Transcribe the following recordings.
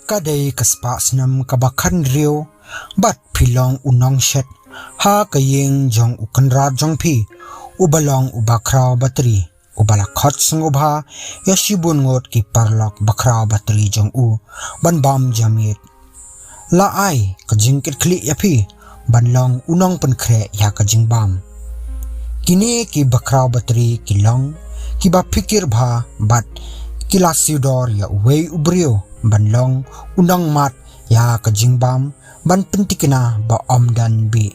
kadai kaspa snam kabakan rio bat philong unong shet ha kayeng jong ukanrat jong phi ubalong ubakraw batri ubala khot sungobha yashibun ngot ki parlok bakraw batri jong u ban bam jamit la ai kajing ket khli yapi banlong unong pen khre ya kajing bam kini ki bakraw batri kilong ki ba pikir bha bat kila sidor ya wei ubrio banlong unong mat ya kajing bam ban pentikina ba omdan bi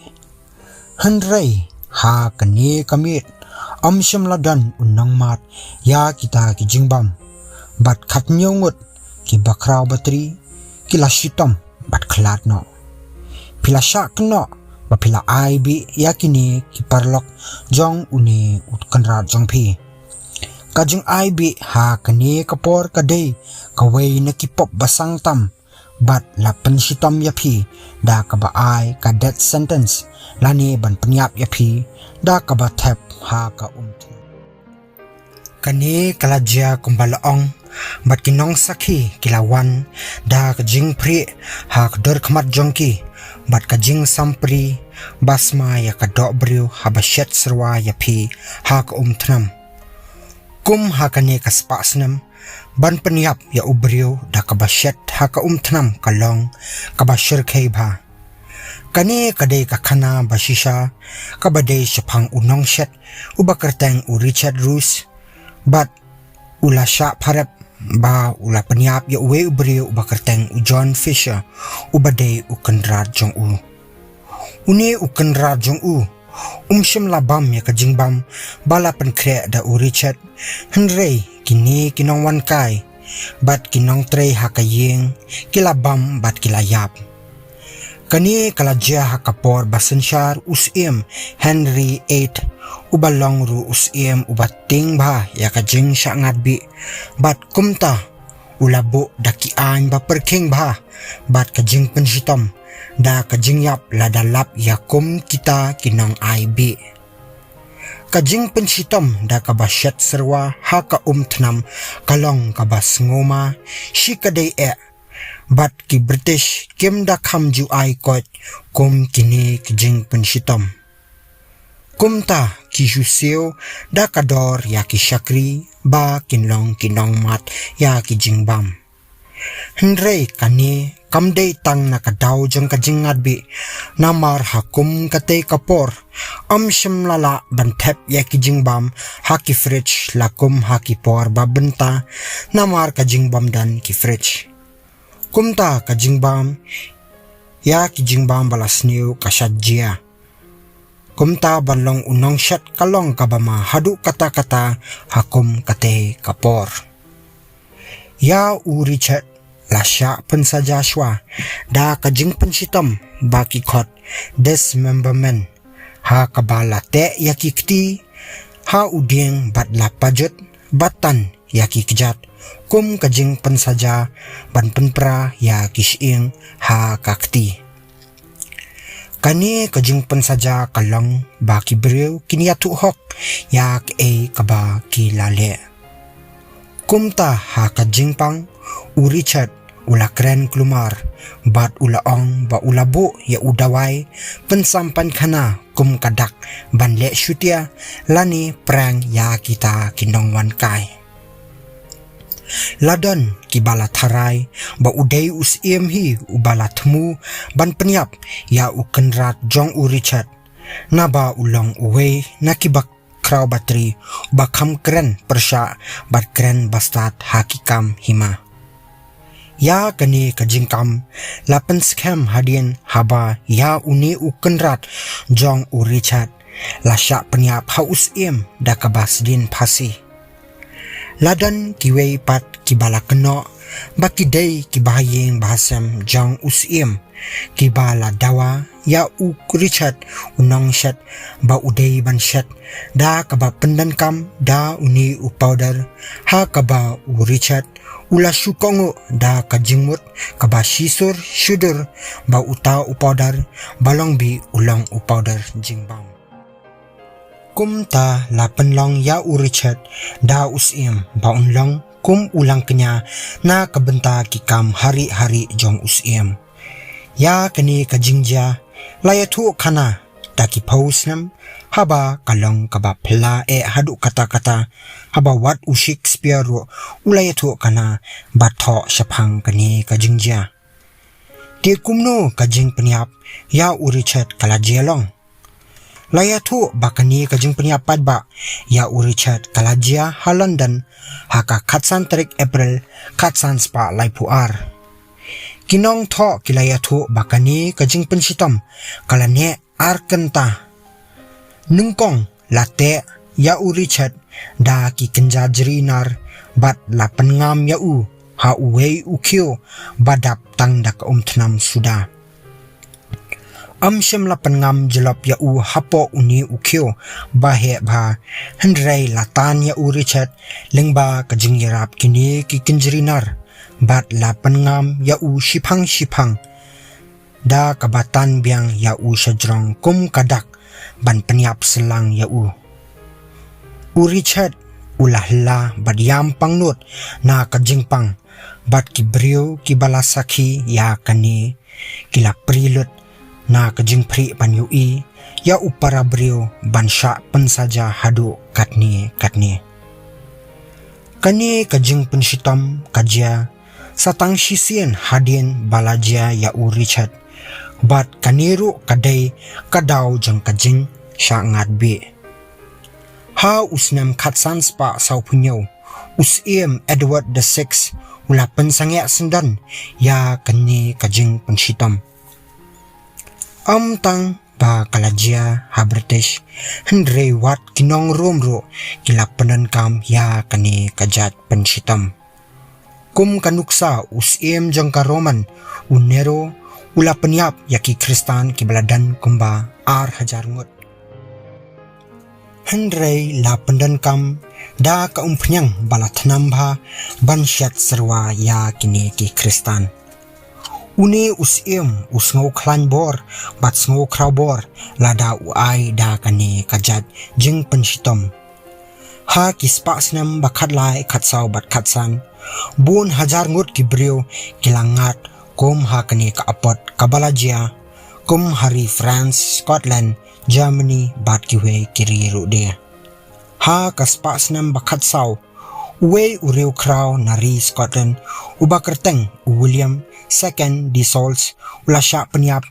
hanrei ha kani kamit amsham ladan unong mat ya kita ki jingbam bat khat nyongut ki bakraw batri kila shitom bat khlat no pila syak no ba pila ai bi ya kini ki parlok jong uni utkanrat jong phi kajing ai bi ha kani kapor kadai kawai na ki pop basang tam bat la penshitom ya phi da ka ba ai ka death sentence lani ban penyap ya phi da ka ba thep ha ka kani kalajia kumbalaong bat kinong sakhi kilawan da ka jing pri ha ka dor khmat jongki bat ka jing sampri basma ya ka do BRIEW ha ba shet SYRWA ya phi ha ka THNAM kum ha kani ka spasnam ban penyap ya BRIEW da ka ba shet ha ka THNAM kalong ka ba shirkhei bha kani kadai ka khana bashisha ka badai shapang unong shet ubakarteng Richard Rus bat ula Shah pharap ba ula penyap ya we BRIEW ubakarteng John Fisher ubadai ukanrat jong u uni ukanrat jong u umshim labam ya kajing bam bala penkre da Richard henrei kini kinong wan kai bat kinong trei hakayeng kilabam bat kilayap kani kalajia hakapor basensyar usim Henry 8 ubalong ru usim ubating ba ya kajing syangat bi bat kumta ulabu daki an ba perking ba bat kajing penshitom da kajing yap ladalap ya kum kita kinong IB kajing penshitom da kabashet SYRWA ha ka THNAM kalong kabas ngoma shikadai bat ki British kim da kham ju ai kot kum kini kajing penshitom kumta ki juseo da kador ya ki shakri ba kinlong kinong mat ya ki jingbam henrei kani kamdei tang na kadaw jong kajing ngadbi namar hakum katei kapor amshim lala bantep ya ki jingbam haki fridge lakum haki por babenta namar kajingbam dan ki fridge kumta kajingbam ya ki jingbam balas new kasajia kumta banlong unong shet kalong kabama hadu kata-kata hakum katei kapor ya Richard lasya pensaja shwa da kajing penshitom baki khot dismemberment ha kabala te yakikti ha uding bat la pajut batan yaki kejat kum kajing pensaja ban penpra ya kishing ha kakti kani kajing pensaja kalong baki BRIEW kini atu hok yak kaba ki lale kumta ha kajing pang Richard ula kren klumar bat ula ong ba ula bu ya udawai pensampan khana kum kadak ban le shutia lani prang ya kita kinong wan kai ladon kibala tharai ba udai usim hi ubala thmu ban penyap ya ukenrat jong Richard na ba ulong uwe na kibak kraw batri ba kham kren persha bat kren bastat hakikam hima ya kani kajingkam lapan scam hadien haba ya uni ukenrat jong Richard lasya penyap haus im da kabas din phasi ladan kiwei pat kibala keno baki dei kibahayeng bahasam jong usim kibala dawa ya Richard unong shet ba udei ban shet da kaba pendankam da uni powder ha kaba Richard ula shukongo da kajingmut kaba shisur shudur ba uta upowder balong bi ulang upowder jingbam kum ta la penlong ya u Richard da usim baun long kum ulang kenya na kabenta kikam hari-hari jong usim ya kani ka jingjia laya thu khana taki pausnam haba kalong kaba phela hadu kata-kata haba wat u Shakespeare ro ulaya thu kana batho shaphang kani ka jingjia ti kumno ka jing peniap ya u Richard kala jelong laya thu bakani ka jing peniap padba ya u Richard kala jia ha London haka khatsan tarik April khatsan spa laipuar kinong tho kilaya thu bakani ka jing pensitam kala ne arkanta nungkong late ya u Richard da ki kenja jerinar bat la pengam ya u ha uwei ukyo badap tang da ka THNAM suda amshim la pengam jelap ya u hapo uni ukyo bahe ba hendrai latan ya u Richard lengba ka jingyarap kini ki kenjerinar bat la pengam ya u shipang da kabatan biang ya u shajrong kum kadak ban peniap selang ya u Richard ulahla badiam pangnut na kajingpang bat ki BRIEW ki balasaki ya kani kila prilut na kajing pri ban ui ya upara BRIEW ban sha pensaja hadu katni kani kajing pensitam kajia satang shisien hadin balajia ya u Richard bat kaniru kadai kadau jang kajing sha ngat bi ha usnam khatsan spa sau punyo usim Edward VI ula pensangya sendan ya kani kajing pensitam tang ba kalajia ha British hendrei wat kinong romro kila penankam ya kani kajat pensitam kum kanuksa usim jangka Roman unero ula peniap yaki Kristan kibaladan kumba hajar ngut hendrei la pendankam da ka umpnyang bala THNAM bha ban shet SYRWA ya kini ki Kristan uni usim usngau klan bor bat ngau kraw bor lada uai da kani kajat jing pensitom ha kispa snam bakhat lai khatsau bat khatsan bun hajar ngut ki BRIEW kilangat kum ha kani ka apot kabalajia kum hari France Scotland Germany bat kiwe kiri rude ha kaspa snam bakhat sau uwe ureu kraw nari Scotland ubakerteng William II di Sols ulasha peniap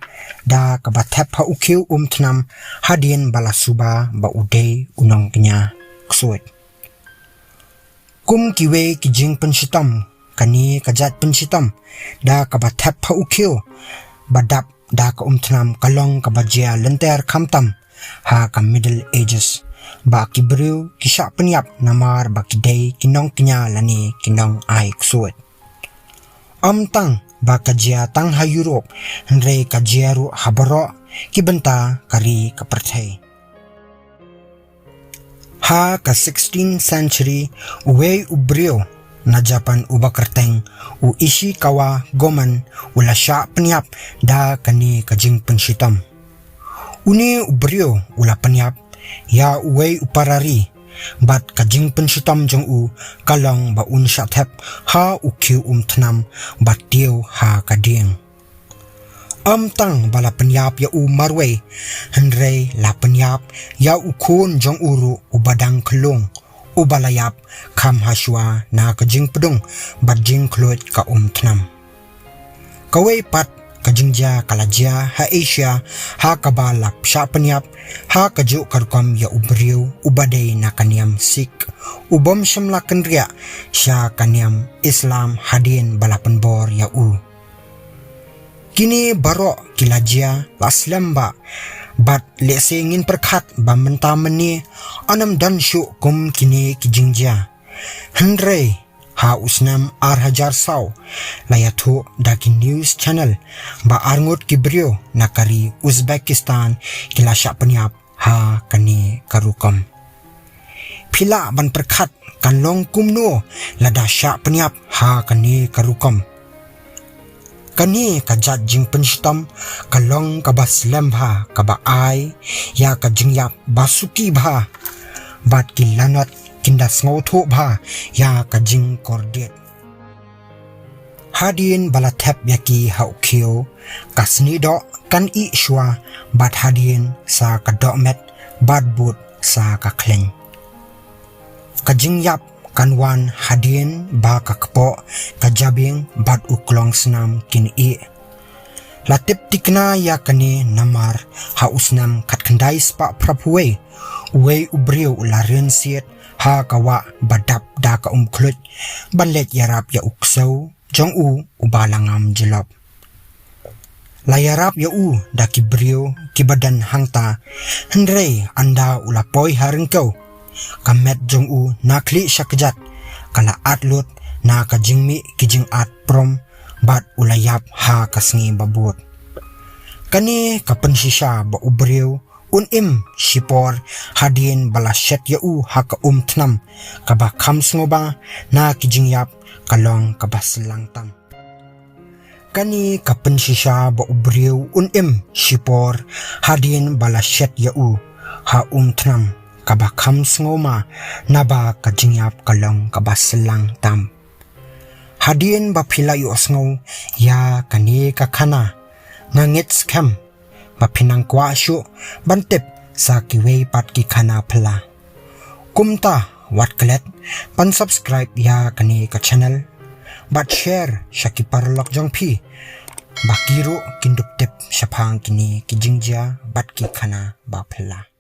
da kabathep ha ukhiu THNAM hadien balasuba ba udei unong kenya ksuit kum kiwe kijing pensitam kani kajat pensitam da kabathep ha ukhiu badap da ka THNAM kalong kabajia lenter khamtam ha ka Middle Ages ba ki BRIEW kisha peniap namar ba kidei kinong kenya lani kinong ai ksuit tang ba kajia tang ha Europe hendrei kajia ru habaro kibenta kari kaperthai ha ka 16th century uwe BRIEW na Japan ubakerteng u Ishikawa goman ulasha peniap da kani kajing pensitam uni BRIEW ula peniap ya uwe uparari bat kajing pensitam jong u kalong ba un shathep ha ukhiu THNAM bat tiu ha kading tang bala penyap ya u marwe hendrei la penyap ya u khun jong uru ubadang khlung ubalayap kham haswa na kajing pedung bat jing khloit ka THNAM kawe pat kajingjia kalajia ha Asia ha kabalap sha penyap ha kaju karukam ya BRIEW ubadei na kaniam Sikh ubom shimla kenria sha kaniam Islam hadin balapan bor ya u kini baro kilajia laslemba bat lesengin perkhat ba mentamani anam dan shu kum kini kijingjia hendrei ha usnam hajar sau layathu daki news channel ba arngot ki BRIEW nakari Uzbekistan kilasha peniap ha kani karukam phila ban perkhat kanlong kumno lada sha peniap ha kani karukam kani kajat jing penstam kalong kabas lembha kaba ai ya ka jingyap basuki bha bat kilanat kindas ngotho bha ya ka jing kordet hadin balathep yaki haukhiu kasni do kan I shwa bat hadin sa ka domet bat but sa ka kleng ka jingyap kanwan hadin ba kakpo kajabing bat uklong snam kin I latip tikna ya kani namar hausnam katkandai spa prapwe uwe ubriu laren siet ha kawa badap da ka umklut balet yarap ya uksau jong u ubalangam jelop layarap ya u da kibriu kibadan hangta hendrei anda ulapoi haringkau kamet jong u nakli syakjat kala atlut na kajingmi kijing at prom bat ulayap ha kasngi babut kani kapen shisha ba ubriu unim shipor hadin bala shet ya u ha ka THNAM kaba kham sngoba na kijing yap kalong kabaslang tam kani kapen shisha ba ubriu unim shipor hadin bala shet ya u ha THNAM kaba kham sngoma naba kajingyap kalong kabaslang tam hadin ba phila yu asngo ya kani ka khana ngangit scam ba phinang kwa shu bantep sa kiwei pat ki khana phla kumta wat klet pan subscribe ya kani ka channel bat share shaki parlok jong phi bakiro kindup tep shapang kini ki jingjia bat ki khana ba phla